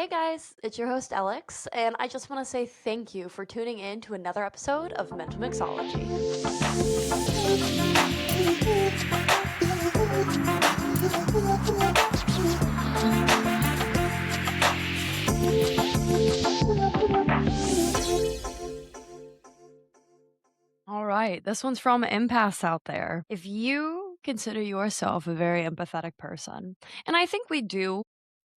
Hey guys, it's your host Elex, and I just want to say thank you for tuning in to another episode of Mental Mixology. All right, this one's from empaths out there. If you consider yourself a very empathetic person, and I think we do,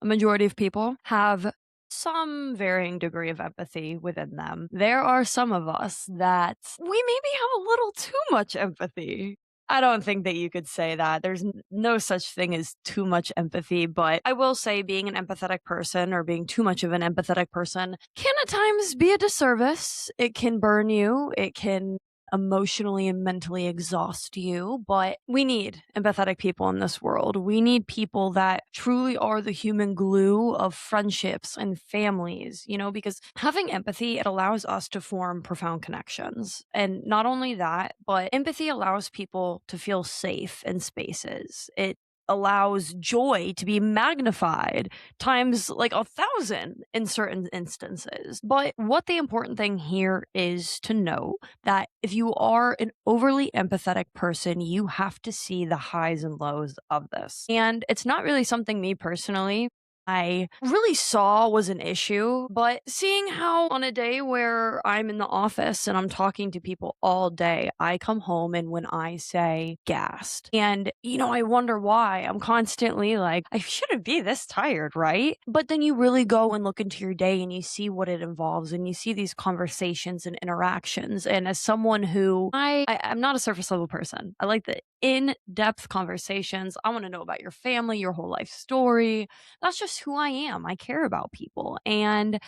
a majority of people have some varying degree of empathy within them. There are some of us that we maybe have a little too much empathy. I don't think that you could say that. There's no such thing as too much empathy, but I will say being an empathetic person or being too much of an empathetic person can at times be a disservice. It can burn you. It can emotionally and mentally exhaust you, but we need empathetic people in this world. We need people that truly are the human glue of friendships and families, because having empathy, it allows us to form profound connections. And not only that, but empathy allows people to feel safe in spaces. It allows joy to be magnified times like 1,000 in certain instances. But what the important thing here is to know that if you are an overly empathetic person, you have to see the highs and lows of this. And it's not really something me personally I really saw was an issue, but seeing how on a day where I'm in the office and I'm talking to people all day, I come home and when I say gassed, and I wonder why. I'm constantly like, I shouldn't be this tired, right? But then you really go and look into your day and you see what it involves and you see these conversations and interactions. And as someone who I'm not a surface level person, I like the in depth conversations. I want to know about your family, your whole life story. That's just who I am. I care about people. And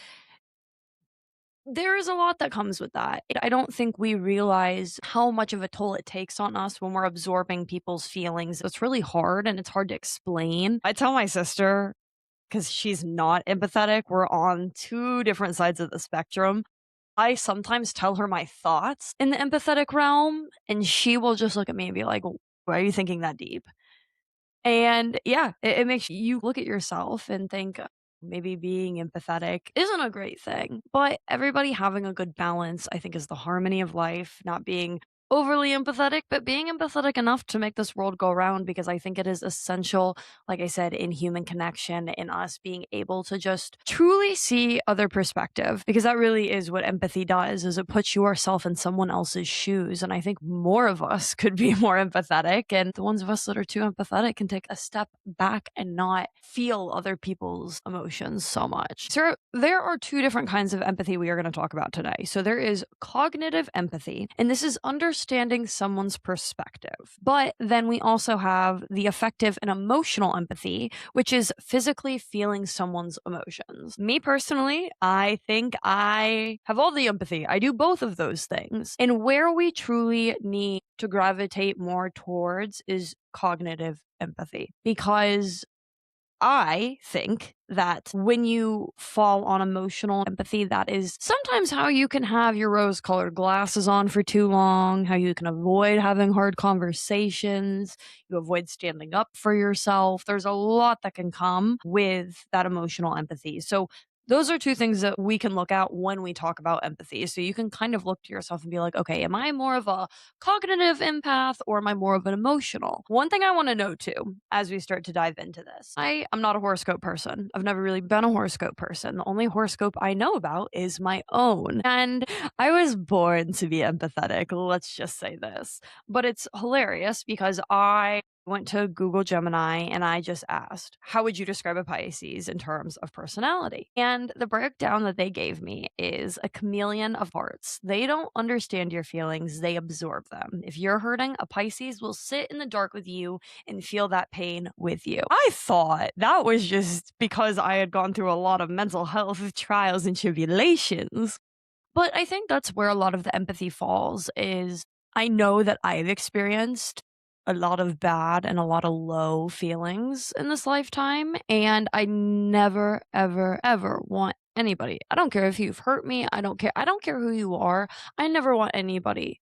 there is a lot that comes with that. I don't think we realize how much of a toll it takes on us when we're absorbing people's feelings. It's really hard and it's hard to explain. I tell my sister, because she's not empathetic, we're on two different sides of the spectrum. I sometimes tell her my thoughts in the empathetic realm, and she will just look at me and be like, why are you thinking that deep? And yeah, it makes you look at yourself and think maybe being empathetic isn't a great thing. But everybody having a good balance, I think, is the harmony of life, not being overly empathetic, but being empathetic enough to make this world go round because I think it is essential, like I said, in human connection, in us being able to just truly see other perspective. Because that really is what empathy does, is it puts yourself in someone else's shoes. And I think more of us could be more empathetic. And the ones of us that are too empathetic can take a step back and not feel other people's emotions so much. So there are two different kinds of empathy we are going to talk about today. So there is cognitive empathy, and this is understanding someone's perspective. But then we also have the affective and emotional empathy, which is physically feeling someone's emotions. Me personally, I think I have all the empathy. I do both of those things. And where we truly need to gravitate more towards is cognitive empathy, because I think that when you fall on emotional empathy, that is sometimes how you can have your rose colored glasses on for too long, how you can avoid having hard conversations, you avoid standing up for yourself. There's a lot that can come with that emotional empathy. So, those are two things that we can look at when we talk about empathy. So you can kind of look to yourself and be like, okay, am I more of a cognitive empath or am I more of an emotional? One thing I want to know too, as we start to dive into this, I am not a horoscope person. I've never really been a horoscope person. The only horoscope I know about is my own. And I was born to be empathetic. Let's just say this. But it's hilarious because I went to Google Gemini and I just asked, how would you describe a Pisces in terms of personality? And the breakdown that they gave me is a chameleon of hearts. They don't understand your feelings, they absorb them. If you're hurting, a Pisces will sit in the dark with you and feel that pain with you. I thought that was just because I had gone through a lot of mental health trials and tribulations. But I think that's where a lot of the empathy falls is I know that I've experienced a lot of bad and a lot of low feelings in this lifetime. And I never, ever, ever want anybody. I don't care if you've hurt me. I don't care. I don't care who you are. I never want anybody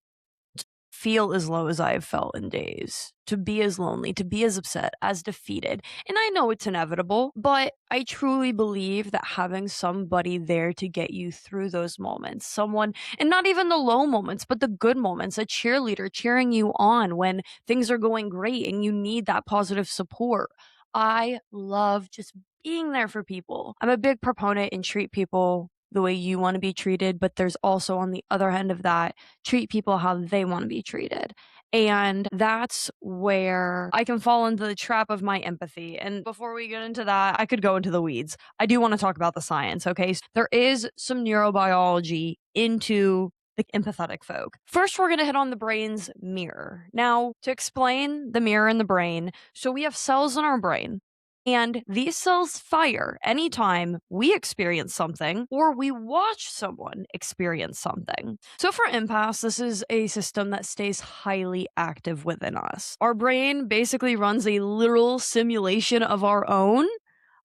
feel as low as I have felt in days, to be as lonely, to be as upset, as defeated. And I know it's inevitable, but I truly believe that having somebody there to get you through those moments, someone, and not even the low moments, but the good moments, a cheerleader cheering you on when things are going great and you need that positive support. I love just being there for people. I'm a big proponent in treat people the way you want to be treated, but there's also on the other end of that, treat people how they want to be treated. And that's where I can fall into the trap of my empathy. And before we get into that, I could go into the weeds. I do want to talk about the science, okay? There is some neurobiology into the empathetic folk. First, we're going to hit on the brain's mirror. Now, to explain the mirror in the brain, so we have cells in our brain. And these cells fire anytime we experience something or we watch someone experience something. So, for empaths, this is a system that stays highly active within us. Our brain basically runs a literal simulation of our own,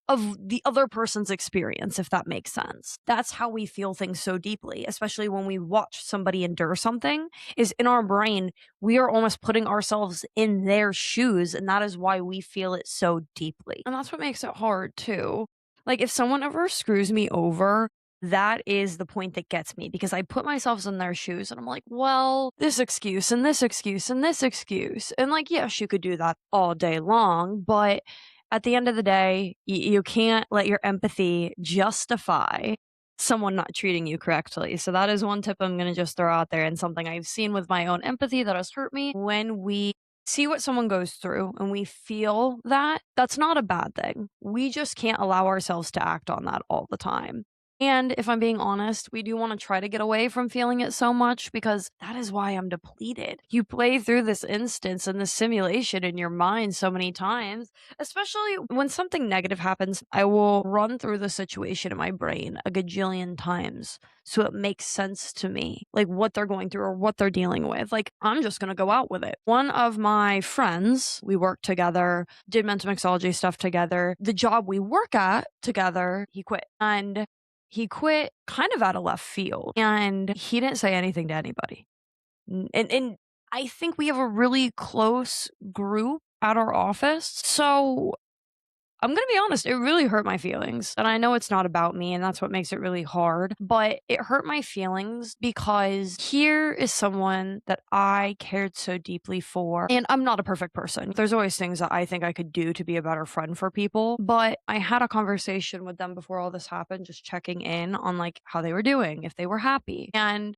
of the other person's experience, if that makes sense. That's how we feel things so deeply, especially when we watch somebody endure something, is in our brain, we are almost putting ourselves in their shoes, and that is why we feel it so deeply. And that's what makes it hard too. Like if someone ever screws me over, that is the point that gets me because I put myself in their shoes and I'm like, well, this excuse and this excuse and this excuse. And like, yes, you could do that all day long, but at the end of the day, you can't let your empathy justify someone not treating you correctly. So that is one tip I'm going to just throw out there and something I've seen with my own empathy that has hurt me. When we see what someone goes through and we feel that, that's not a bad thing. We just can't allow ourselves to act on that all the time. And if I'm being honest, we do want to try to get away from feeling it so much because that is why I'm depleted. You play through this instance and this simulation in your mind so many times, especially when something negative happens. I will run through the situation in my brain a gajillion times so it makes sense to me, like what they're going through or what they're dealing with. Like, I'm just going to go out with it. One of my friends, we worked together, did mental mixology stuff together. The job we work at together, he quit. And he quit kind of out of left field and he didn't say anything to anybody. And I think we have a really close group at our office. So I'm going to be honest, it really hurt my feelings. And I know it's not about me, and that's what makes it really hard. But it hurt my feelings because here is someone that I cared so deeply for. And I'm not a perfect person. There's always things that I think I could do to be a better friend for people. But I had a conversation with them before all this happened, just checking in on like how they were doing, if they were happy. And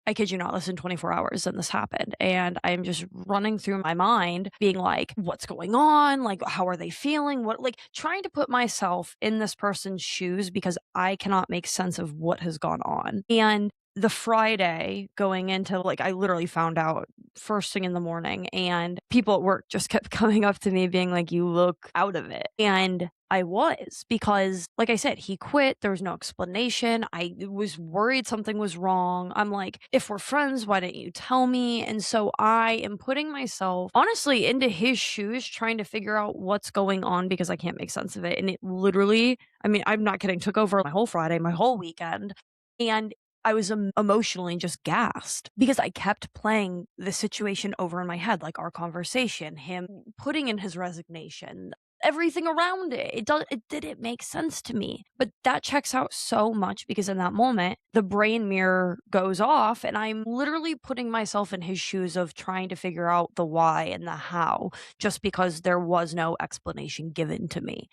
I kid you not, less than 24 hours and this happened. And I'm just running through my mind, being like, what's going on? Like, how are they feeling? What, like, trying to put myself in this person's shoes because I cannot make sense of what has gone on. And the Friday going into, like, I literally found out first thing in the morning, and people at work just kept coming up to me being like, you look out of it. And I was, because like I said, he quit. There was no explanation. I was worried something was wrong. I'm like, if we're friends, why didn't you tell me? And so I am putting myself honestly into his shoes, trying to figure out what's going on because I can't make sense of it. And it literally, I mean, I'm not kidding, took over my whole Friday, my whole weekend. And I was emotionally just gassed because I kept playing the situation over in my head, like our conversation, him putting in his resignation, everything around it. It didn't make sense to me. But that checks out so much because in that moment, the brain mirror goes off and I'm literally putting myself in his shoes of trying to figure out the why and the how, just because there was no explanation given to me.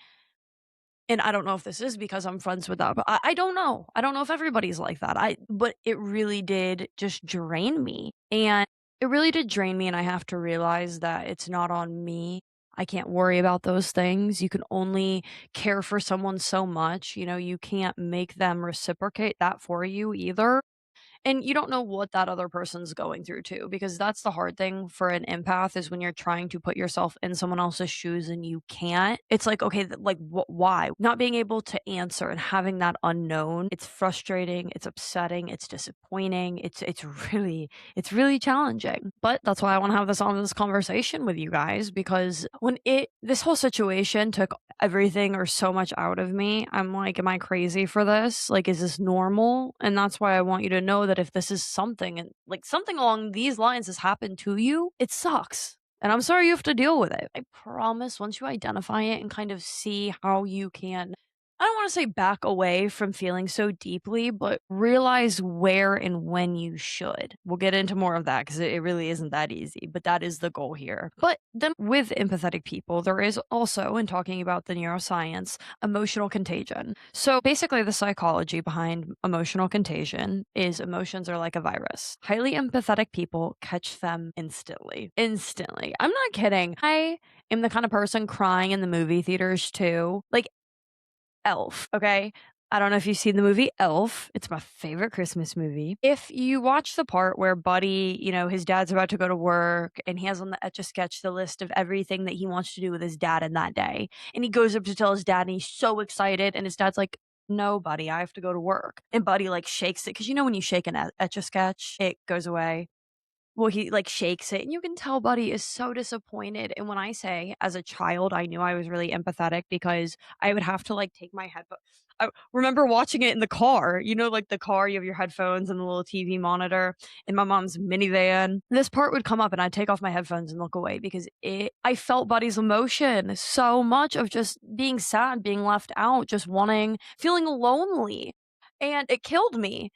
And I don't know if this is because I'm friends with them, but I don't know. I don't know if everybody's like that. But it really did just drain me. And it really did drain me. And I have to realize that it's not on me. I can't worry about those things. You can only care for someone so much. You know, you can't make them reciprocate that for you either. And you don't know what that other person's going through too, because that's the hard thing for an empath is when you're trying to put yourself in someone else's shoes and you can't. It's like, okay, like why? Not being able to answer and having that unknown, it's frustrating, it's upsetting, it's disappointing, it's really challenging. But that's why I want to have this conversation with you guys, because when this whole situation took everything or so much out of me, I'm like, am I crazy for this? Like, is this normal? And that's why I want you to know that if this is something and like something along these lines has happened to you, it sucks. And I'm sorry you have to deal with it. I promise once you identify it and kind of see how you can, I don't want to say back away from feeling so deeply, but realize where and when you should. We'll get into more of that because it really isn't that easy, but that is the goal here. But then with empathetic people, there is also, in talking about the neuroscience, emotional contagion. So basically, the psychology behind emotional contagion is emotions are like a virus. Highly empathetic people catch them instantly. Instantly. I'm not kidding. I am the kind of person crying in the movie theaters too. Like, Elf, okay? I don't know if you've seen the movie Elf. It's my favorite Christmas movie. If you watch the part where Buddy, his dad's about to go to work and he has on the Etch a Sketch the list of everything that he wants to do with his dad in that day. And he goes up to tell his dad and he's so excited. And his dad's like, no, Buddy, I have to go to work. And Buddy like shakes it. Cause when you shake an Etch a Sketch, it goes away. Well, he, like, shakes it, and you can tell Buddy is so disappointed, and when I say, as a child, I knew I was really empathetic because I would have to, like, take my headphones. I remember watching it in the car, like, the car, you have your headphones and the little TV monitor in my mom's minivan. This part would come up, and I'd take off my headphones and look away because I felt Buddy's emotion so much of just being sad, being left out, just feeling lonely, and it killed me.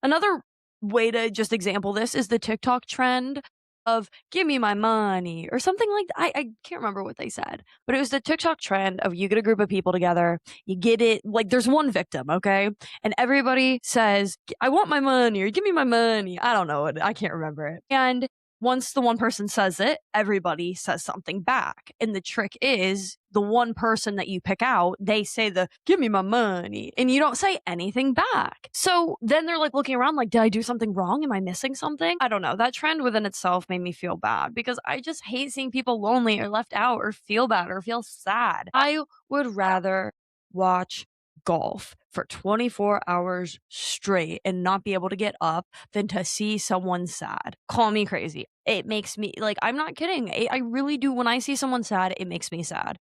Another way to just example this is the TikTok trend of "Give me my money" or something like that. I can't remember what they said, but it was the TikTok trend of you get a group of people together, you get it like there's one victim, okay? And everybody says, "I want my money" or "Give me my money." I don't know it. I can't remember it. And once the one person says it, everybody says something back. And the trick is the one person that you pick out, they say the "give me my money," and you don't say anything back. So then they're like looking around like, did I do something wrong? Am I missing something? I don't know. That trend within itself made me feel bad because I just hate seeing people lonely or left out or feel bad or feel sad. I would rather watch golf for 24 hours straight and not be able to get up than to see someone sad. Call me crazy. It makes me like, I'm not kidding. I really do. When I see someone sad, it makes me sad.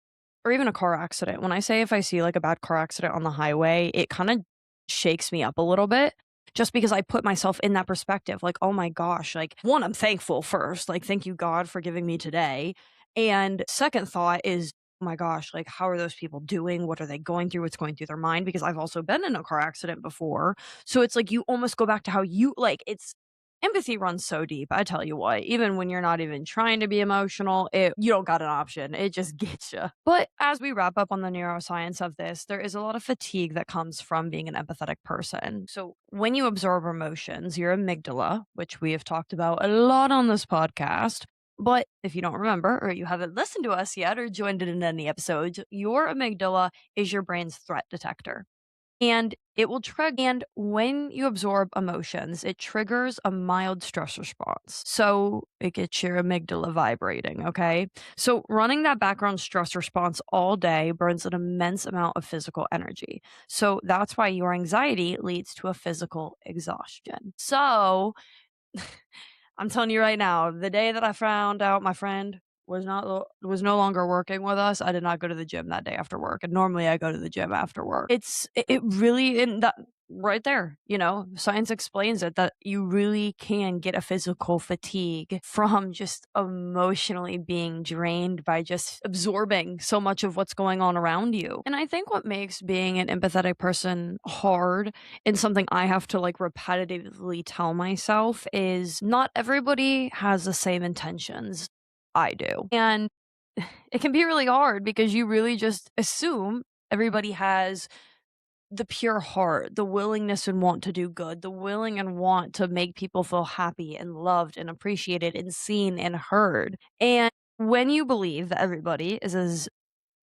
Or even a car accident. When I say if I see like a bad car accident on the highway, it kind of shakes me up a little bit just because I put myself in that perspective. Like, oh my gosh, like one, I'm thankful first. Like, thank you, God, for giving me today. And second thought is, oh my gosh, like how are those people doing? What are they going through? What's going through their mind? Because I've also been in a car accident before. So it's like you almost go back to how you like it's empathy runs so deep. I tell you what, even when you're not even trying to be emotional, you don't got an option. It just gets you. But as we wrap up on the neuroscience of this, there is a lot of fatigue that comes from being an empathetic person. So when you absorb emotions, your amygdala, which we have talked about a lot on this podcast, but if you don't remember or you haven't listened to us yet or joined it in any episodes, your amygdala is your brain's threat detector. And it will trigger, and when you absorb emotions, it triggers a mild stress response. So it gets your amygdala vibrating, okay? So running that background stress response all day burns an immense amount of physical energy. So that's why your anxiety leads to a physical exhaustion. So I'm telling you right now, the day that I found out my friend was no longer working with us, I did not go to the gym that day after work. And normally I go to the gym after work. It really in that right there, science explains it that you really can get a physical fatigue from just emotionally being drained by just absorbing so much of what's going on around you. And I think what makes being an empathetic person hard and something I have to like repetitively tell myself is not everybody has the same intentions I do. And it can be really hard because you really just assume everybody has the pure heart, the willingness and want to do good, the willing and want to make people feel happy and loved and appreciated and seen and heard. And when you believe that everybody is as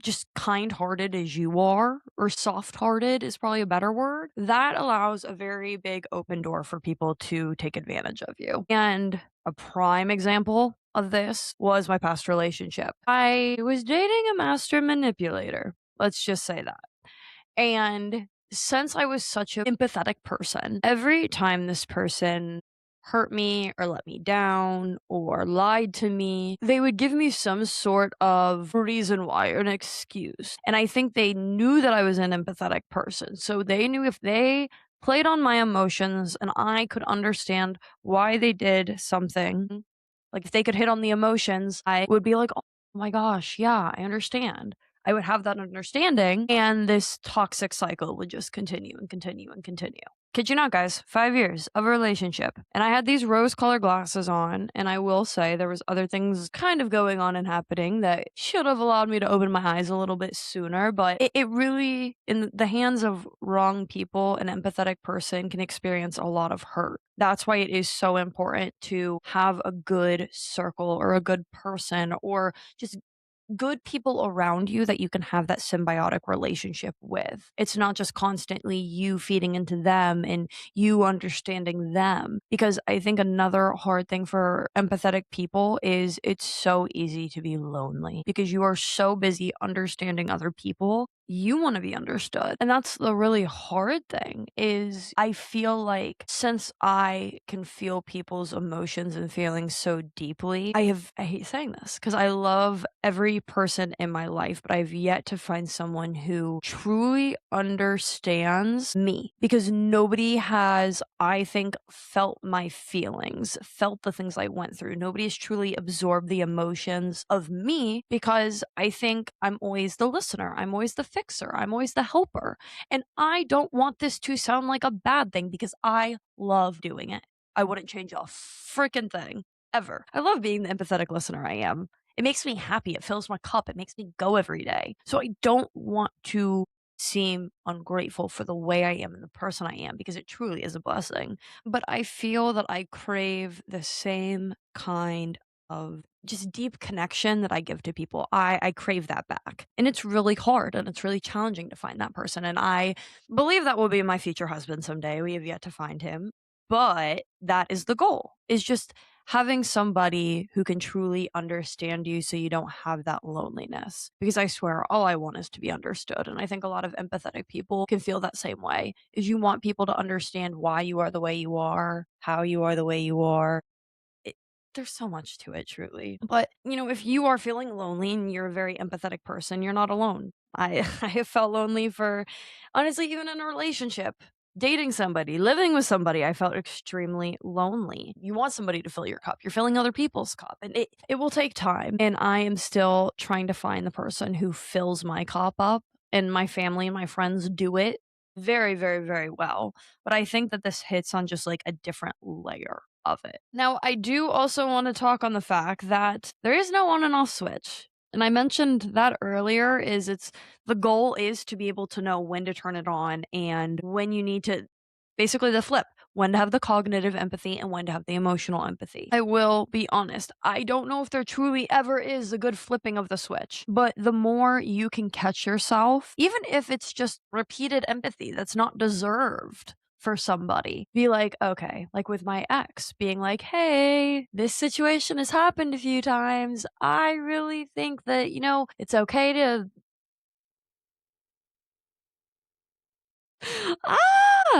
just kind-hearted as you are, or soft-hearted is probably a better word, that allows a very big open door for people to take advantage of you. And a prime example of this was my past relationship. I was dating a master manipulator. Let's just say that. And since I was such an empathetic person, every time this person hurt me or let me down or lied to me, they would give me some sort of reason why or an excuse. And I think they knew that I was an empathetic person. So they knew if they played on my emotions and I could understand why they did something, like if they could hit on the emotions, I would be like, oh my gosh, yeah, I understand. I would have that understanding, and this toxic cycle would just continue and continue and continue. Kid you not, guys, 5 years of a relationship. And I had these rose colored glasses on, and I will say there was other things kind of going on and happening that should have allowed me to open my eyes a little bit sooner. But it really, in the hands of wrong people, an empathetic person can experience a lot of hurt. That's why it is so important to have a good circle or a good person or just good people around you that you can have that symbiotic relationship with. It's not just constantly you feeding into them and you understanding them. Because I think another hard thing for empathetic people is it's so easy to be lonely because you are so busy understanding other people. You want to be understood. And that's the really hard thing is I feel like since I can feel people's emotions and feelings so deeply, I hate saying this because I love every person in my life, but I've yet to find someone who truly understands me because nobody has, I think, felt my feelings, felt the things I went through. Nobody has truly absorbed the emotions of me because I think I'm always the listener. I'm always the fixer. I'm always the helper. And I don't want this to sound like a bad thing because I love doing it. I wouldn't change a freaking thing ever. I love being the empathetic listener I am. It makes me happy. It fills my cup. It makes me go every day. So I don't want to seem ungrateful for the way I am and the person I am because it truly is a blessing. But I feel that I crave the same kind of just deep connection that I give to people. I crave that back. And it's really hard and it's really challenging to find that person. And I believe that will be my future husband someday. We have yet to find him. But that is the goal. Is just having somebody who can truly understand you so you don't have that loneliness. Because I swear all I want is to be understood. And I think a lot of empathetic people can feel that same way. Is you want people to understand why you are the way you are, how you are the way you are. It, there's so much to it, truly. But, if you are feeling lonely and you're a very empathetic person, you're not alone. I I have felt lonely for honestly, even in a relationship, dating somebody, living with somebody, I felt extremely lonely. You want somebody to fill your cup. You're filling other people's cup. And it will take time. And I am still trying to find the person who fills my cup up. And my family and my friends do it very, very, very well. But I think that this hits on just like a different layer of it. Now, I do also want to talk on the fact that there is no on and off switch. And I mentioned that earlier is it's the goal is to be able to know when to turn it on and when you need to basically the flip, when to have the cognitive empathy and when to have the emotional empathy. I will be honest, I don't know if there truly ever is a good flipping of the switch, but the more you can catch yourself, even if it's just repeated empathy that's not deserved for somebody, be like, okay, like with my ex, being like, hey, this situation has happened a few times. I really think that, it's okay to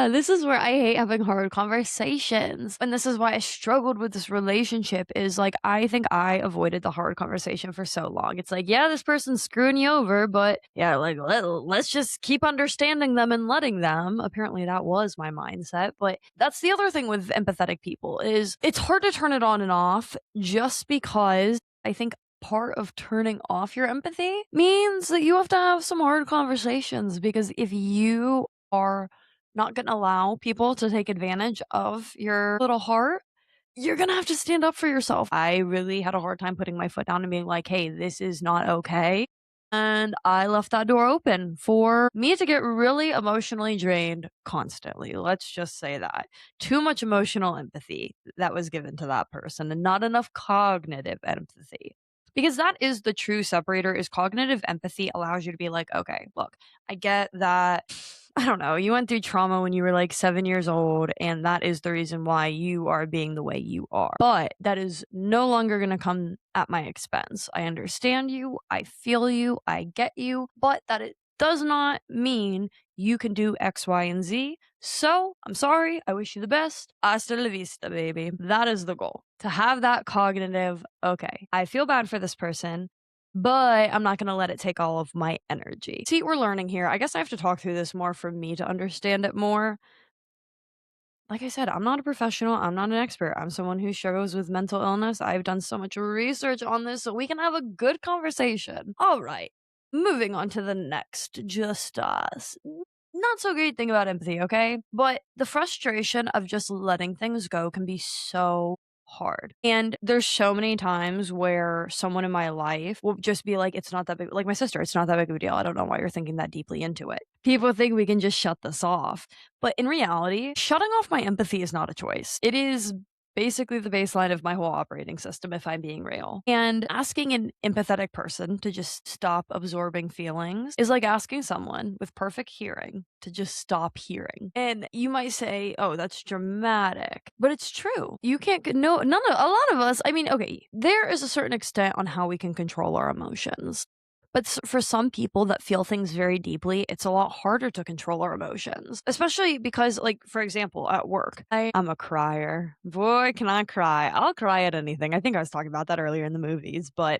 this is where I hate having hard conversations. And this is why I struggled with this relationship is like I think I avoided the hard conversation for so long. It's like, yeah, this person's screwing you over, but yeah, like let's just keep understanding them and letting them. Apparently that was my mindset, but that's the other thing with empathetic people is it's hard to turn it on and off just because I think part of turning off your empathy means that you have to have some hard conversations because if you are not going to allow people to take advantage of your little heart, you're going to have to stand up for yourself. I really had a hard time putting my foot down and being like, hey, this is not okay. And I left that door open for me to get really emotionally drained constantly. Let's just say that. Too much emotional empathy that was given to that person and not enough cognitive empathy. Because that is the true separator is cognitive empathy allows you to be like, okay, look, I get that I don't know, you went through trauma when you were like 7 years old, and that is the reason why you are being the way you are. But that is no longer going to come at my expense. I understand you, I feel you, I get you, but that it does not mean you can do X, Y, and Z. So I'm sorry. I wish you the best. Hasta la vista, baby. That is the goal. To have that cognitive, okay, I feel bad for this person but I'm not going to let it take all of my energy. See, we're learning here. I guess I have to talk through this more for me to understand it more. like I said, I'm not a professional, I'm not an expert. I'm someone who struggles with mental illness. I've done so much research on this so we can have a good conversation. All right. Moving on to the next, just not so great thing about empathy, okay? But the frustration of just letting things go can be so hard. And there's so many times where someone in my life will just be like, it's not that big, like my sister, it's not that big of a deal. I don't know why you're thinking that deeply into it. People think we can just shut this off. But in reality, shutting off my empathy is not a choice. It is basically the baseline of my whole operating system, if I'm being real. And asking an empathetic person to just stop absorbing feelings is like asking someone with perfect hearing to just stop hearing. And you might say, oh, that's dramatic, but it's true. You can't, no, none of, a lot of us, I mean, okay, there is a certain extent on how we can control our emotions. But for some people that feel things very deeply, it's a lot harder to control our emotions, especially because, like, for example, at work, I'm a crier. Boy, can I cry. I'll cry at anything. I think I was talking about that earlier in the movies, but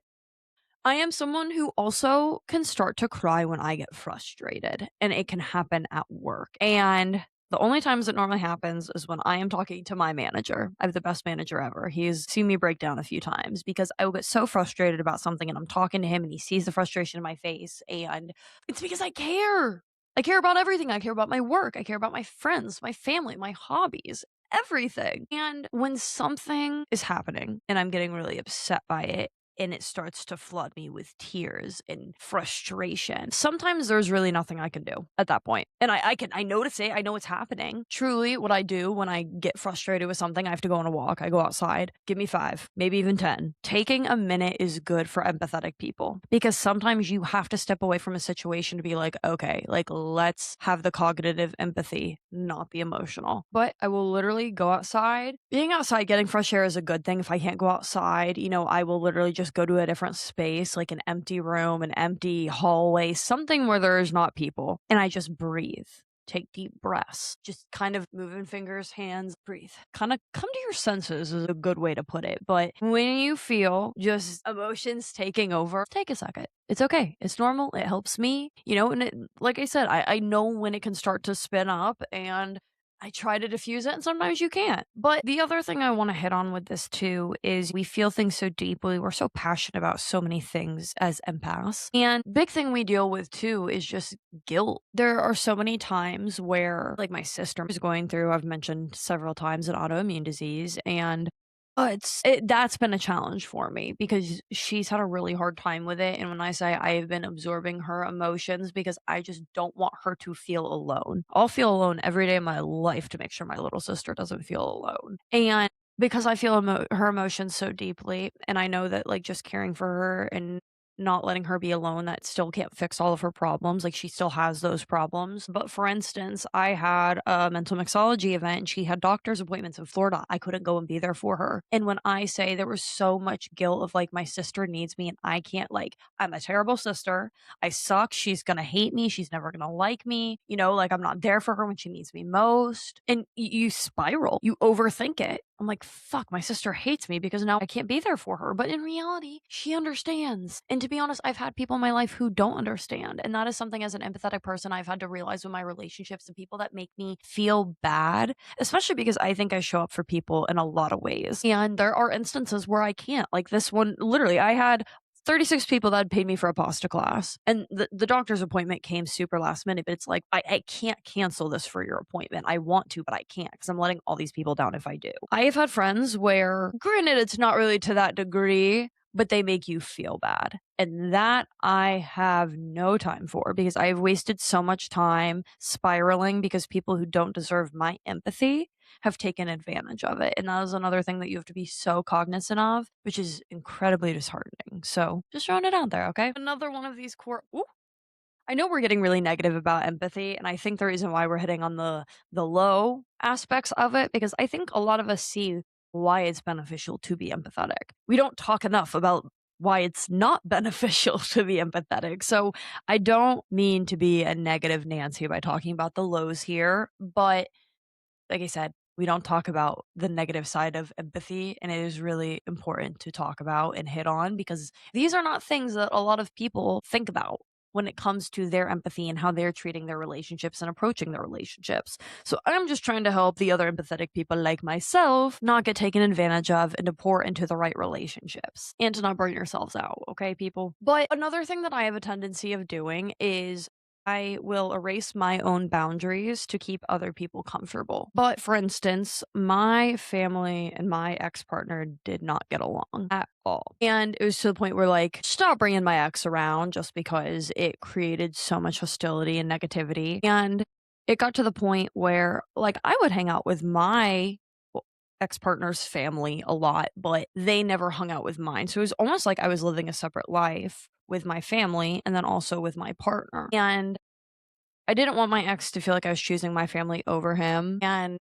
I am someone who also can start to cry when I get frustrated, and it can happen at work. And the only times it normally happens is when I am talking to my manager. I have the best manager ever. He's seen me break down a few times because I will get so frustrated about something and I'm talking to him and he sees the frustration in my face. And it's because I care. I care about everything. I care about my work. I care about my friends, my family, my hobbies, everything. And when something is happening and I'm getting really upset by it, and it starts to flood me with tears and frustration. Sometimes there's really nothing I can do at that point. And I notice it, I know it's happening. Truly, what I do when I get frustrated with something, I have to go on a walk. I go outside, give me 5, maybe even 10. Taking a minute is good for empathetic people because sometimes you have to step away from a situation to be like, okay, like let's have the cognitive empathy, not the emotional. But I will literally go outside. Being outside, getting fresh air is a good thing. If I can't go outside, I will literally just go to a different space, like an empty room, an empty hallway, something where there is not people. And I just breathe. Take deep breaths, just kind of moving fingers, hands, breathe. Kind of come to your senses is a good way to put it. But when you feel just emotions taking over, take a second. It's okay. It's normal. It helps me, and like I said, I know when it can start to spin up and I try to diffuse it and sometimes you can't. But the other thing I want to hit on with this too is we feel things so deeply. We're so passionate about so many things as empaths. And big thing we deal with too is just guilt. There are so many times where like my sister is going through, I've mentioned several times, an autoimmune disease and that's been a challenge for me because she's had a really hard time with it, and when I say I have been absorbing her emotions because I just don't want her to feel alone. I'll feel alone every day of my life to make sure my little sister doesn't feel alone, and because I feel her emotions so deeply, and I know that, like, just caring for her and not letting her be alone, that still can't fix all of her problems, like, she still has those problems, but for instance, I had a mental mixology event, and she had doctor's appointments in Florida. I couldn't go and be there for her, and when I say there was so much guilt of, like, my sister needs me and I can't, like, I'm a terrible sister, I suck, she's gonna hate me, she's never gonna like me, like, I'm not there for her when she needs me most, and you spiral, you overthink it. I'm like, fuck, my sister hates me because now I can't be there for her. But in reality, she understands. And to be honest, I've had people in my life who don't understand. And that is something as an empathetic person I've had to realize with my relationships and people that make me feel bad, especially because I think I show up for people in a lot of ways. And there are instances where I can't. Like this one, literally, I had 36 people that had paid me for a pasta class. And the doctor's appointment came super last minute, but it's like, I can't cancel this for your appointment. I want to, but I can't because I'm letting all these people down if I do. I have had friends where, granted, it's not really to that degree, but they make you feel bad. And that I have no time for because I've wasted so much time spiraling because people who don't deserve my empathy have taken advantage of it. And that is another thing that you have to be so cognizant of, which is incredibly disheartening. So just throwing it out there, okay? Another one of these core. Ooh, I know we're getting really negative about empathy, and I think the reason why we're hitting on the low aspects of it because I think a lot of us see why it's beneficial to be empathetic. We don't talk enough about why it's not beneficial to be empathetic. So I don't mean to be a negative Nancy by talking about the lows here, but like I said, we don't talk about the negative side of empathy, and it is really important to talk about and hit on because these are not things that a lot of people think about. when it comes to their empathy and how they're treating their relationships and approaching their relationships. So I'm just trying to help the other empathetic people like myself not get taken advantage of and to pour into the right relationships and to not burn yourselves out, okay, people? But another thing that I have a tendency of doing is I will erase my own boundaries to keep other people comfortable. But for instance, my family and my ex partner did not get along at all. And it was to the point where, like, stop bringing my ex around just because it created so much hostility and negativity. And it got to the point where, like, I would hang out with my ex partner's family a lot, but they never hung out with mine. So it was almost like I was living a separate life with my family and then also with my partner. And I didn't want my ex to feel like I was choosing my family over him. And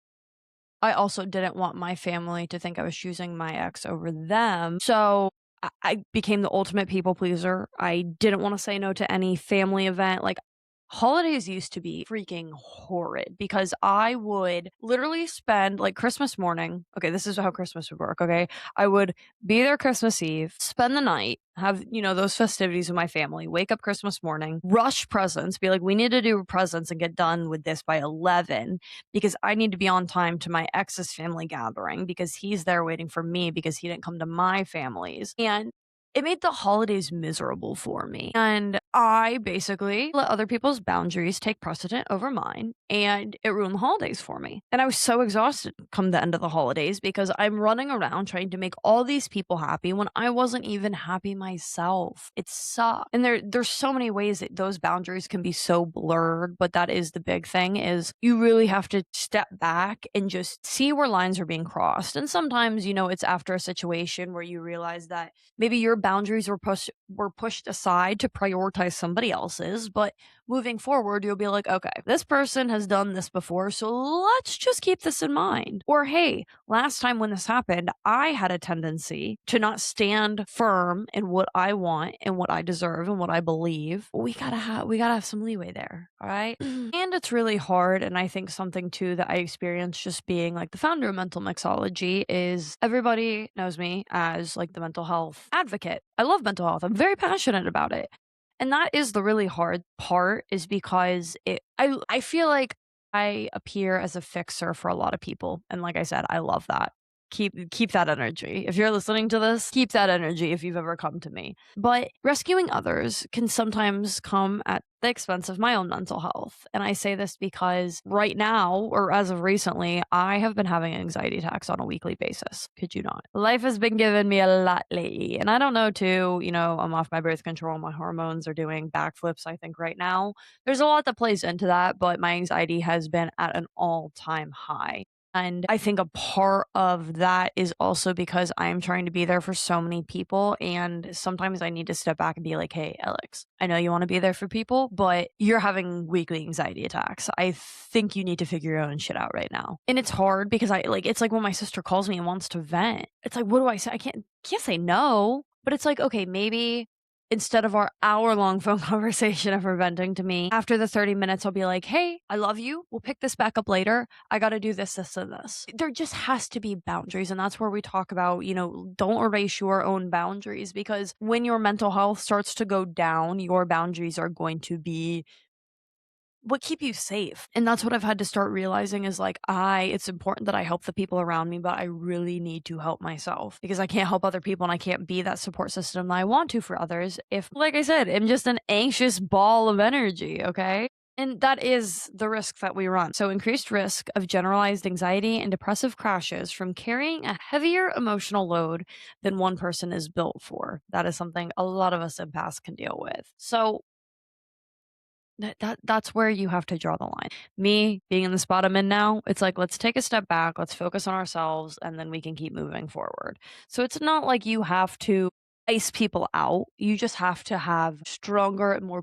I also didn't want my family to think I was choosing my ex over them. So I became the ultimate people pleaser. I didn't want to say no to any family event. Like, holidays used to be freaking horrid because I would literally spend like Christmas morning. Okay, this is how Christmas would work. Okay, I would be there Christmas Eve, spend the night, have, those festivities with my family, wake up Christmas morning, rush presents, be like, we need to do presents and get done with this by 11 because I need to be on time to my ex's family gathering because he's there waiting for me because he didn't come to my family's. And it made the holidays miserable for me. And I basically let other people's boundaries take precedent over mine, and it ruined the holidays for me. And I was so exhausted come the end of the holidays because I'm running around trying to make all these people happy when I wasn't even happy myself. It sucked. And there's so many ways that those boundaries can be so blurred, but that is the big thing is you really have to step back and just see where lines are being crossed. And sometimes, it's after a situation where you realize that maybe your boundaries were pushed aside to prioritize somebody else's, but moving forward, you'll be like, okay, this person has done this before, so let's just keep this in mind. Or hey, last time when this happened, I had a tendency to not stand firm in what I want and what I deserve and what I believe. We gotta have some leeway there, all right? And it's really hard, and I think something too that I experienced just being like the founder of Mental Mixology is everybody knows me as like the mental health advocate. I love mental health. I'm very passionate about it. And that is the really hard part is because I feel like I appear as a fixer for a lot of people. And like I said, I love that. Keep that energy. If you're listening to this, keep that energy if you've ever come to me. But rescuing others can sometimes come at the expense of my own mental health. And I say this because right now, or as of recently, I have been having anxiety attacks on a weekly basis. Could you not? Life has been giving me a lot lately. And I don't know, too, I'm off my birth control. My hormones are doing backflips, I think, right now. There's a lot that plays into that, but my anxiety has been at an all-time high. And I think a part of that is also because I'm trying to be there for so many people. And sometimes I need to step back and be like, hey, Alex, I know you want to be there for people, but you're having weekly anxiety attacks. I think you need to figure your own shit out right now. And it's hard because it's like when my sister calls me and wants to vent. It's like, what do I say? I can't say no. But it's like, okay, maybe instead of our hour-long phone conversation of her venting to me, after the 30 minutes, I'll be like, hey, I love you. We'll pick this back up later. I got to do this, this, and this. There just has to be boundaries. And that's where we talk about, don't erase your own boundaries because when your mental health starts to go down, your boundaries are going to be what keep you safe. And that's what I've had to start realizing is like it's important that I help the people around me, but I really need to help myself because I can't help other people and I can't be that support system that I want to for others if, like I said, I'm just an anxious ball of energy, okay? And that is the risk that we run. So increased risk of generalized anxiety and depressive crashes from carrying a heavier emotional load than one person is built for. That is something a lot of us empaths can deal with. So that's where you have to draw the line. Me being in the spot I'm in now, it's like, let's take a step back, let's focus on ourselves, and then we can keep moving forward. So it's not like you have to ice people out. You just have to have stronger and more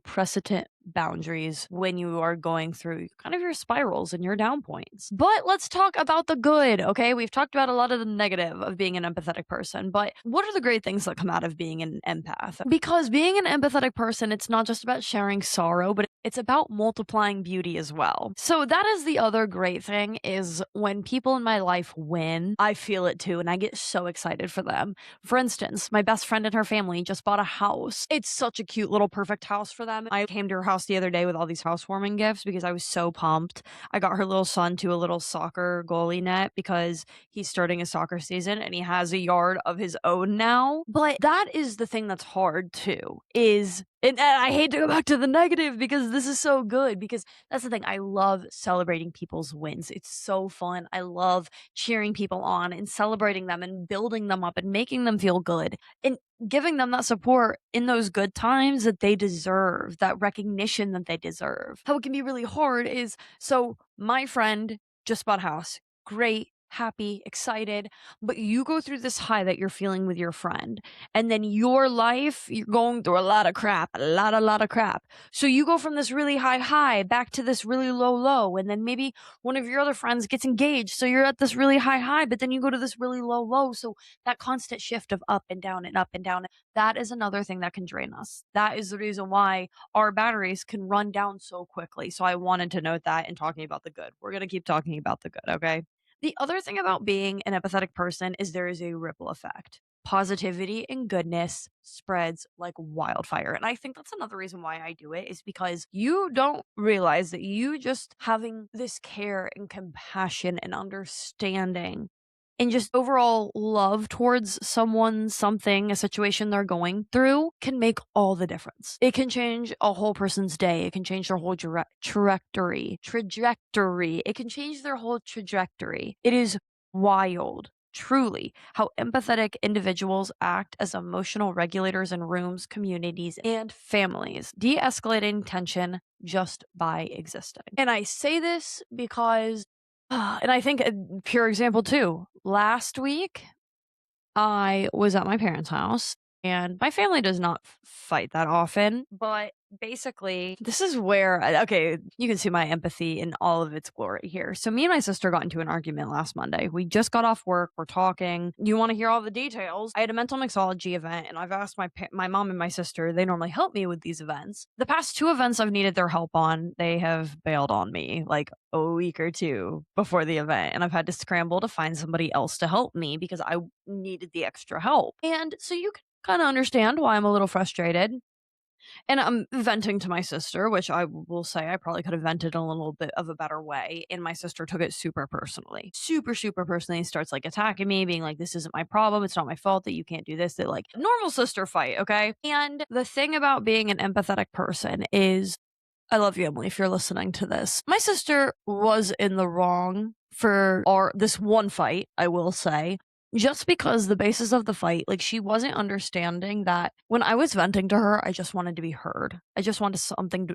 boundaries when you are going through kind of your spirals and your down points. But let's talk about the good, okay? We've talked about a lot of the negative of being an empathetic person, but what are the great things that come out of being an empath? Because being an empathetic person, it's not just about sharing sorrow, but it's about multiplying beauty as well. So that is the other great thing is when people in my life win, I feel it too and I get so excited for them. For instance, my best friend and her family just bought a house. It's such a cute little perfect house for them. I came to her house the other day with all these housewarming gifts because I was so pumped. I got her little son to a little soccer goalie net because he's starting a soccer season and he has a yard of his own now. But that is the thing that's hard too, is and I hate to go back to the negative because this is so good because that's the thing. I love celebrating people's wins. It's so fun. I love cheering people on and celebrating them and building them up and making them feel good and giving them that support in those good times that they deserve, that recognition that they deserve. How it can be really hard is so my friend just bought a house. Great, happy, excited, but you go through this high that you're feeling with your friend, and then your life, you're going through a lot of crap, a lot of crap. So you go from this really high back to this really low, and then maybe one of your other friends gets engaged, so you're at this really high, but then you go to this really low. So that constant shift of up and down and up and down, that is another thing that can drain us. That is the reason why our batteries can run down so quickly. So I wanted to note that in talking about the good. We're going to keep talking about the good, okay? The other thing about being an empathetic person is there is a ripple effect. Positivity and goodness spreads like wildfire. And I think that's another reason why I do it is because you don't realize that you just having this care and compassion and understanding and just overall love towards someone, something, a situation they're going through can make all the difference. It can change a whole person's day. It can change their whole trajectory. It can change their whole trajectory. It is wild, truly, how empathetic individuals act as emotional regulators in rooms, communities, and families, de escalating tension just by existing. And I say this because and I think a pure example too. Last week, I was at my parents' house, and my family does not fight that often, but basically, this is where, okay, you can see my empathy in all of its glory here. So, me and my sister got into an argument last Monday. We just got off work, we're talking. You want to hear all the details? I had a mental mixology event, and I've asked my mom and my sister, they normally help me with these events. The past two events I've needed their help on, they have bailed on me like a week or two before the event, and I've had to scramble to find somebody else to help me because I needed the extra help. And so you can kind of understand why I'm a little frustrated. And I'm venting to my sister, which I will say I probably could have vented a little bit of a better way. And my sister took it super personally, super personally, and starts like attacking me, being like, this isn't my problem. It's not my fault that you can't do this. That like normal sister fight. Okay. And the thing about being an empathetic person is I love you, Emily, if you're listening to this. My sister was in the wrong for our this one fight, I will say. Just because the basis of the fight, like she wasn't understanding that when I was venting to her, I just wanted to be heard. I just wanted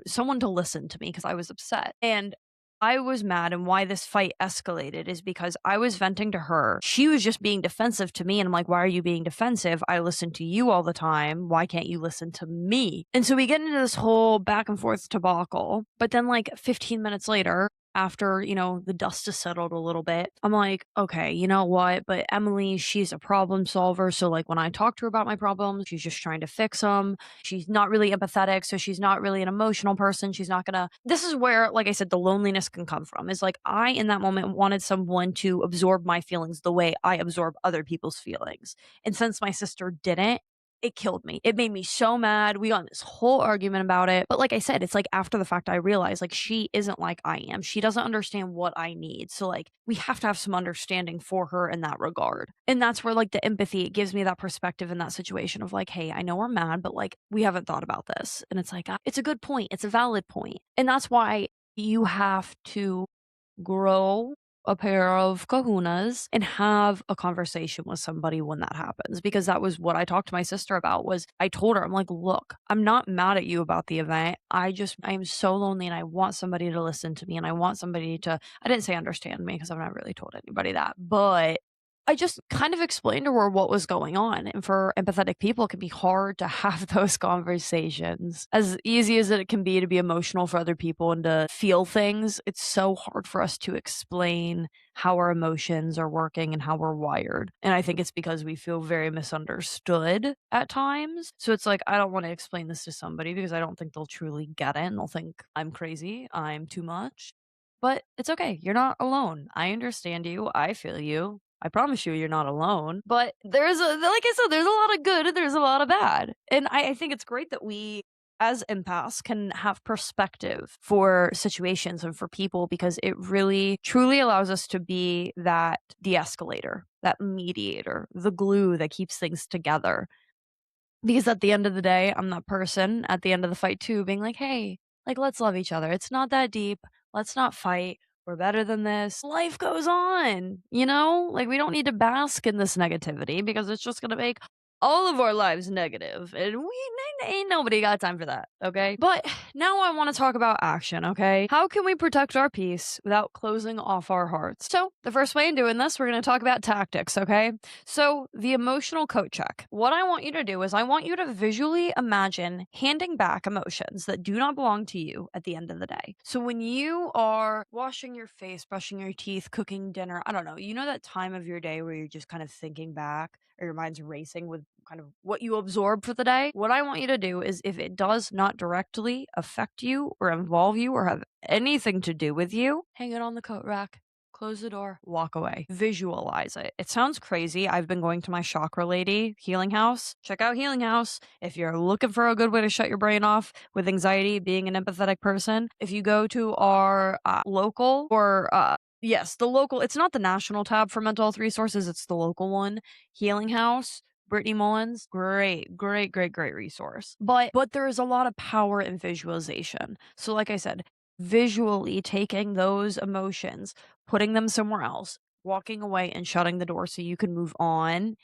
someone to listen to me because I was upset. And I was mad, and why this fight escalated is because I was venting to her. She was just being defensive to me. And I'm like, why are you being defensive? I listen to you all the time. Why can't you listen to me? And so we get into this whole back and forth debacle. But then, like 15 minutes later, after, the dust has settled a little bit, I'm like, okay, you know what? But Emily, she's a problem solver. So, like, when I talk to her about my problems, she's just trying to fix them. She's not really empathetic. So, she's not really an emotional person. She's not gonna. This is where, like I said, the loneliness can come from. Is like, I, in that moment, wanted someone to absorb my feelings the way I absorb other people's feelings. And since my sister didn't, it killed me. It made me so mad. We got in this whole argument about it. But like I said, it's like after the fact, I realized like she isn't like I am. She doesn't understand what I need. So like we have to have some understanding for her in that regard. And that's where like the empathy, it gives me that perspective in that situation of like, hey, I know we're mad, but like we haven't thought about this. And it's like, it's a good point. It's a valid point. And that's why you have to grow a pair of kahunas and have a conversation with somebody when that happens, because that was what I talked to my sister about. Was I told her, I'm like, look, I'm not mad at you about the event. I am so lonely and I want somebody to listen to me, and I want somebody to, I didn't say understand me because I've not really told anybody that, but I just kind of explained to her what was going on. And for empathetic people, it can be hard to have those conversations. As easy as it can be to be emotional for other people and to feel things, it's so hard for us to explain how our emotions are working and how we're wired. And I think it's because we feel very misunderstood at times. So it's like, I don't want to explain this to somebody because I don't think they'll truly get it and they'll think I'm crazy, I'm too much. But it's okay. You're not alone. I understand you. I feel you. I promise you, you're not alone. But like I said, there's a lot of good and there's a lot of bad. And I think it's great that we, as empaths, can have perspective for situations and for people because it really truly allows us to be that de escalator, that mediator, the glue that keeps things together. Because at the end of the day, I'm that person at the end of the fight too, being like, "Hey, like, let's love each other. It's not that deep. Let's not fight. We're better than this. Life goes on." You know? Like, we don't need to bask in this negativity because it's just gonna make all of our lives negative, and ain't nobody got time for that, okay? But now I wanna talk about action, okay? How can we protect our peace without closing off our hearts? So, the first way in doing this, we're gonna talk about tactics, okay? So, the emotional coat check. What I want you to do is I want you to visually imagine handing back emotions that do not belong to you at the end of the day. So, when you are washing your face, brushing your teeth, cooking dinner, I don't know, you know that time of your day where you're just kind of thinking back or your mind's racing with kind of what you absorb for the day? What I want you to do is if it does not directly affect you or involve you or have anything to do with you, hang it on the coat rack. Close the door, walk away, visualize it. It sounds crazy. I've been going to my chakra lady healing house. Check out Healing House if you're looking for a good way to shut your brain off with anxiety, being an empathetic person. If you go to our local or yes, the local, it's not the national tab for mental health resources, it's the local one, Healing House. Brittany Mullins, great resource. But there is a lot of power in visualization. So like I said, visually taking those emotions, putting them somewhere else, walking away and shutting the door so you can move on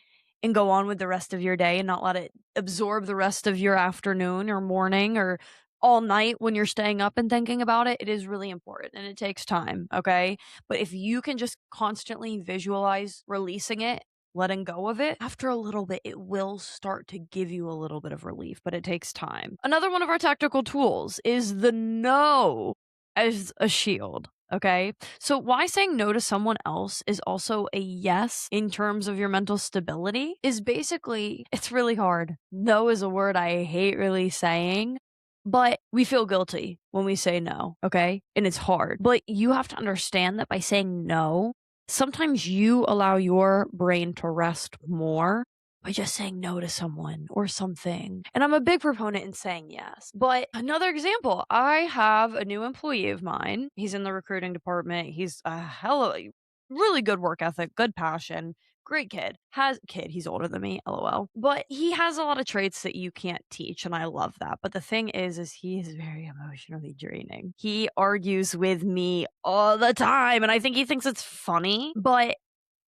and go on with the rest of your day and not let it absorb the rest of your afternoon or morning or all night when you're staying up and thinking about it. It is really important and it takes time, okay? But if you can just constantly visualize releasing it, letting go of it, after a little bit, it will start to give you a little bit of relief, but it takes time. Another one of our tactical tools is the no as a shield. Okay. So, why saying no to someone else is also a yes in terms of your mental stability is basically, it's really hard. No is a word I hate really saying, but we feel guilty when we say no. Okay. And it's hard. But you have to understand that by saying no, sometimes you allow your brain to rest more by just saying no to someone or something. And I'm a big proponent in saying yes. But another example, I have a new employee of mine. He's in the recruiting department. He's a hella really good work ethic, good passion, great kid. He's older than me, lol. But he has a lot of traits that you can't teach and I love that. But the thing is he is very emotionally draining. He argues with me all the time and I think he thinks it's funny, but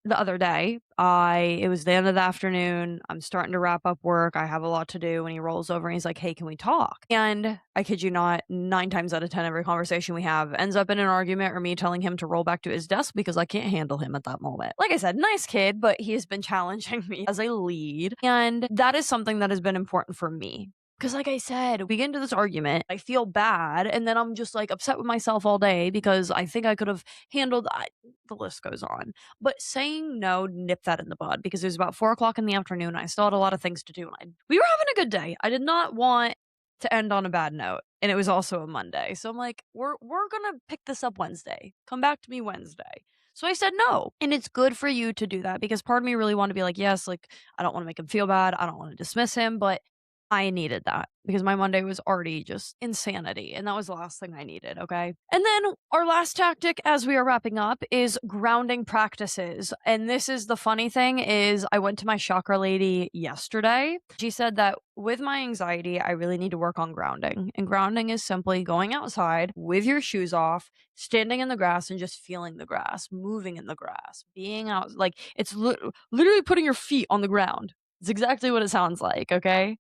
the other day, it was the end of the afternoon. I'm starting to wrap up work. I have a lot to do. And he rolls over and he's like, "Hey, can we talk?" And I kid you not, 9 times out of 10, every conversation we have ends up in an argument or me telling him to roll back to his desk because I can't handle him at that moment. Like I said, nice kid, but he has been challenging me as a lead. And that is something that has been important for me. Because, like I said, we get into this argument. I feel bad. And then I'm just like upset with myself all day because I think I could have handled the list goes on. But saying no, nip that in the bud because it was about 4 o'clock in the afternoon. I still had a lot of things to do. And we were having a good day. I did not want to end on a bad note. And it was also a Monday. So I'm like, we're gonna pick this up Wednesday. Come back to me Wednesday. So I said no. And it's good for you to do that because part of me really wanted to be like, yes, like I don't want to make him feel bad. I don't want to dismiss him, but I needed that because my Monday was already just insanity. And that was the last thing I needed. Okay. And then our last tactic as we are wrapping up is grounding practices. And this is the funny thing is I went to my chakra lady yesterday. She said that with my anxiety, I really need to work on grounding. And grounding is simply going outside with your shoes off, standing in the grass and just feeling the grass, moving in the grass, being out. Like it's literally putting your feet on the ground. It's exactly what it sounds like. Okay.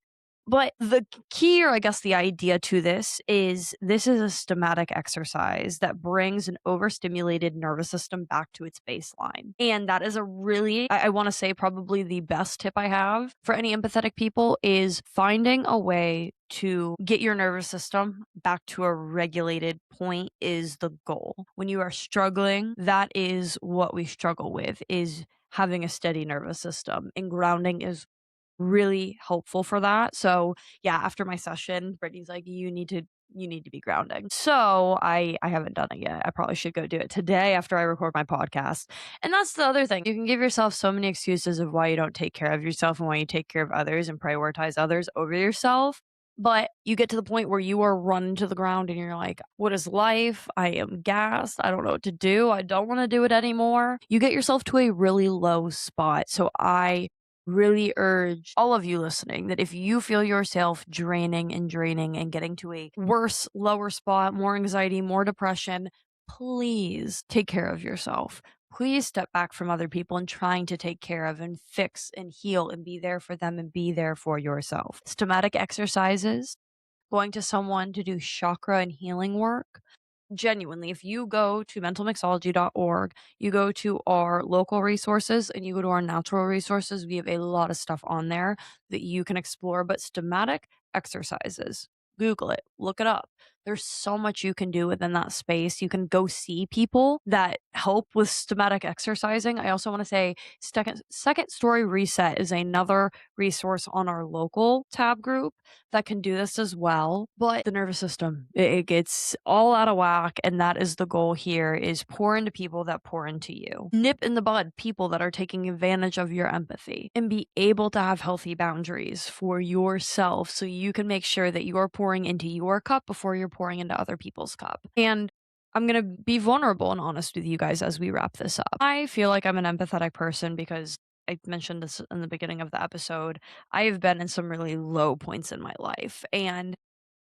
But the key, or I guess the idea to this is a systematic exercise that brings an overstimulated nervous system back to its baseline. And that is a really, I want to say, probably the best tip I have for any empathetic people is finding a way to get your nervous system back to a regulated point is the goal. When you are struggling, that is what we struggle with, is having a steady nervous system, and grounding is really helpful for that. So yeah, after my session, Brittany's like, you need to be grounding. So I haven't done it yet. I probably should go do it today after I record my podcast. And that's the other thing. You can give yourself so many excuses of why you don't take care of yourself and why you take care of others and prioritize others over yourself. But you get to the point where you are run to the ground and you're like, what is life? I am gassed. I don't know what to do. I don't want to do it anymore. You get yourself to a really low spot. So I really urge all of you listening that if you feel yourself draining and getting to a worse, lower spot, more anxiety, more depression, please take care of yourself. Please step back from other people and trying to take care of and fix and heal and be there for them and be there for yourself. Systematic exercises, going to someone to do chakra and healing work. Genuinely, if you go to mentalmixology.org, you go to our local resources and you go to our natural resources, we have a lot of stuff on there that you can explore. But systematic exercises, Google it, look it up. There's so much you can do within that space. You can go see people that help with systematic exercising. I also want to say Second Story Reset is another resource on our local tab group that can do this as well. But the nervous system, it gets all out of whack, and that is the goal here, is pour into people that pour into you. Nip in the bud people that are taking advantage of your empathy, and be able to have healthy boundaries for yourself so you can make sure that you're pouring into your cup before you're pouring into other people's cup. And I'm going to be vulnerable and honest with you guys as we wrap this up. I feel like I'm an empathetic person because I mentioned this in the beginning of the episode. I have been in some really low points in my life, and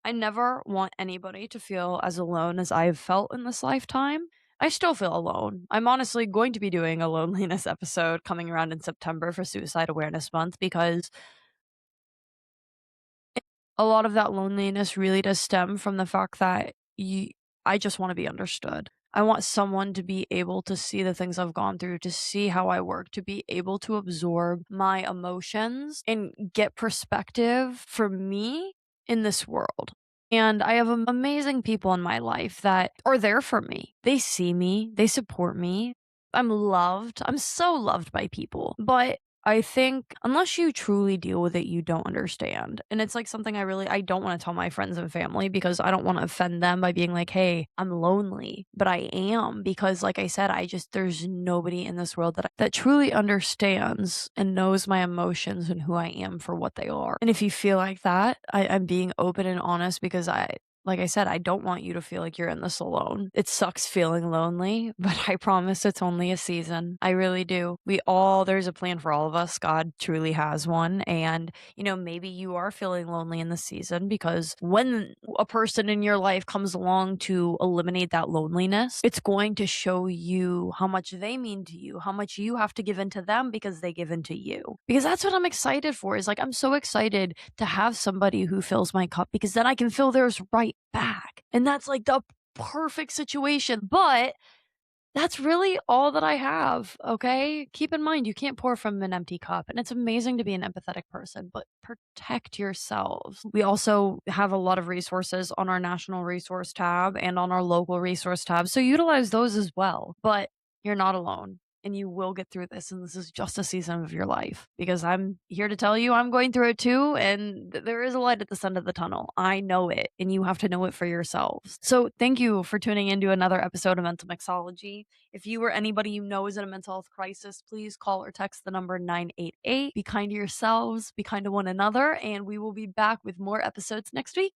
I never want anybody to feel as alone as I've felt in this lifetime. I still feel alone. I'm honestly going to be doing a loneliness episode coming around in September for Suicide Awareness Month, because a lot of that loneliness really does stem from the fact that I just want to be understood. I want someone to be able to see the things I've gone through, to see how I work, to be able to absorb my emotions and get perspective for me in this world. And I have amazing people in my life that are there for me. They see me, they support me. I'm loved. I'm so loved by people. But I think unless you truly deal with it, you don't understand. And it's like something I don't want to tell my friends and family, because I don't want to offend them by being like, hey, I'm lonely. But I am, because like I said, there's nobody in this world that truly understands and knows my emotions and who I am for what they are. And if you feel like that, I'm being open and honest, because like I said, I don't want you to feel like you're in this alone. It sucks feeling lonely, but I promise it's only a season. I really do. There's a plan for all of us. God truly has one. And, maybe you are feeling lonely in this season, because when a person in your life comes along to eliminate that loneliness, it's going to show you how much they mean to you, how much you have to give into them because they give into you. Because that's what I'm excited for, is like, I'm so excited to have somebody who fills my cup, because then I can fill theirs right back. And that's like the perfect situation. But that's really all that I have. Okay. Keep in mind, you can't pour from an empty cup. And it's amazing to be an empathetic person, but protect yourselves. We also have a lot of resources on our national resource tab and on our local resource tab. So utilize those as well. But you're not alone. And you will get through this. And this is just a season of your life, because I'm here to tell you I'm going through it too. And there is a light at the end of the tunnel. I know it. And you have to know it for yourselves. So thank you for tuning into another episode of Mental Mixology. If you or anybody you know is in a mental health crisis, please call or text the number 988. Be kind to yourselves, be kind to one another, and we will be back with more episodes next week.